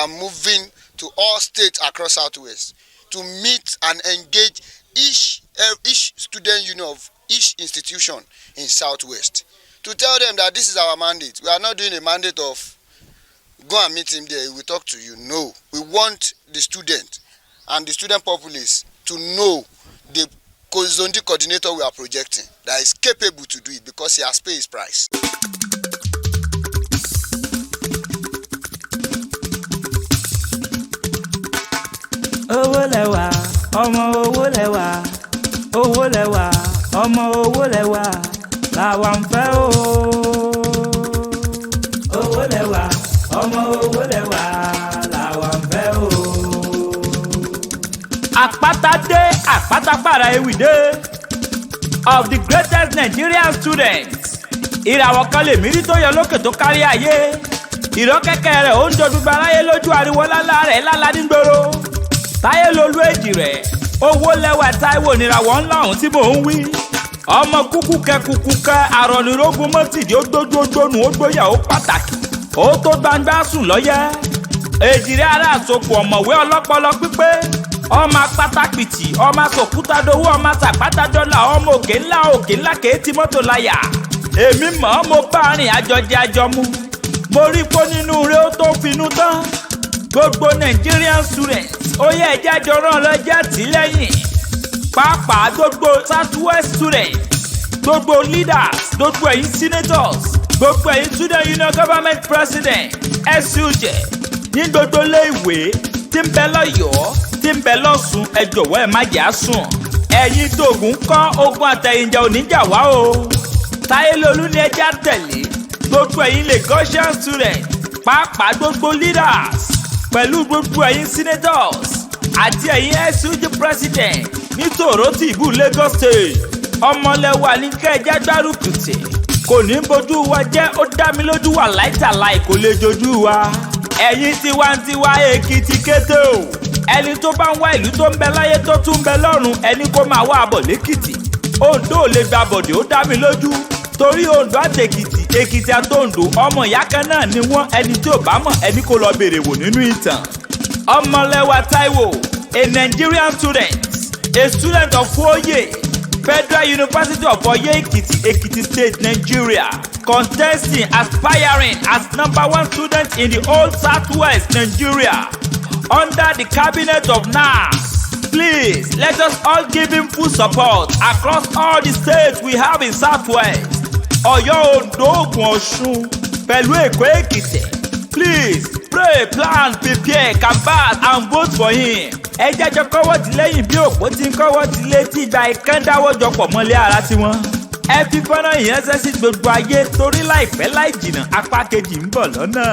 are moving to all states across Southwest to meet and engage each student union of each institution in Southwest to tell them that this is our mandate. We are not doing a mandate of go and meet him there, we talk to you. No, we want the student and the student populace to know the Zondi coordinator we are projecting that is capable to do it because he has paid his price. OWOLEWA, ọmọ OWOLEWA, OWOLEWA, ọmọ OWOLEWA, làwa ń fẹ́ o. OWOLEWA, ọmọ OWOLEWA, làwa ń fẹ́ o. Apata dé, Apata Apataewi dé. Of the greatest Nigerian students. Ìràwọ̀ kan lè mírí tó yọ lókè tó kárí ayé. Ìrọ́kẹ́kẹ́ rẹ̀ ó ń dojú gbaráyé lójú ariwo lálá rẹ̀ lálá nígboro. Táyé lolú èjì rẹ̀, OWOLEWA TAIWO nìràwọ̀ ńlá ọ̀hún tí mò ń wí. Ọmọ kúkúkẹ́ àrọ̀nìrógún mọ́tìdí ó gbójú ogbónú ó gbóyà ó pàtàkì. Ó tó gbangba sùn lọ́yẹ́. Èjì rẹ̀ ará àsopọ̀ ọ̀mọ̀wé ọlọ́pọlọ pípé. Ọmọ apátápìtì, ọmọ asòkútadowó, ọmọ àtàpátádọ́là, ọmọ òkè ńlá kéétì mọ́tò láyà. Èmi mọ̀ mo bá rìn àjọjẹ àjọmú. Mo rí pé nínú rẹ̀ ó tó finú tán. Gbogbo Nigerian students ó yẹ ẹjẹ́ jọ rán lọ́jọ́ àtìlẹ́yìn. Pàápàá gbogbo Southwest students, gbogbo leaders, gbogbo ẹ̀yin senators, gbogbo ẹ̀yin student union government president, SUJ ní gbogbo ilé ìwé tí ń bẹ lọ́yọ̀ọ́, tí ń bẹ lọ́sùn, ẹ jọ̀wọ́ ẹ má jà á sùn. Ẹ̀yin tògùn kọ́ ogun àtẹ̀yìnjà oníjà wá o. Táyé lolú ni ẹjẹ́ àtẹ̀lé. Gbogbo ẹ̀yin Lagosian students, pàápàá gbogbo leaders, pẹ̀lú gbogbo ẹ̀yin senators àti ẹ̀yin SUG president ní Tòrótì ìbú Lagos State. OWOLEWA ní kẹ́ẹ̀jẹ́ gbárùkùtì. Kò ní bójú wa jẹ́, ó dá mi lójú wa láìtàláì kò lè jojú wa. Ẹ̀yin tiwantiwa Èkìtì kété o. Ẹni tó bá ń wá ìlú tó ń bẹ láyé tó tún ń bẹ lọ́run, ẹni kó máa wá àbọ̀ lẹ́kìtì. Oǹdó ò lè gba bọ̀dẹ̀, ó dá mi lójú. Torí Oǹdó àtèkìtì, Èkìtì àtòǹdó, ọmọ ìyá kan náà ni wọ́n. Ẹni tí ò bá mọ̀, ẹni kó lọ bèrè wò nínú ìtàn. OWOLEWA TAIWO, a Nigerian student, a student of Oye, Federal University of Oye Ekiti, Ekiti State, Nigeria, contesting, aspiring as #1 student in the whole Southwest Nigeria, under the cabinet of NANAS. Please, let us all give him full support across all the states we have in Southwest. Ọ̀yọ́, Oǹdó, Ògùn, Ọ̀ṣun, pẹ̀lú Èkó, Èkìtì. Please pray, plan, prepare, canvass and vote for him. Ẹ jẹ́jọ́ kọ́wọ́ ti lẹ́yìn bí òpó ti ń kọ́wọ́ ti létí ìgbà ìkándáwọ́ jọpọ̀ mọ́lé ara tiwọn. Ẹ fi fọ́nrán ìránṣẹ́ sí gbogbo ayé torí láìpẹ́ láì jìnnà apá kejì ń bọ̀ lọ́nà.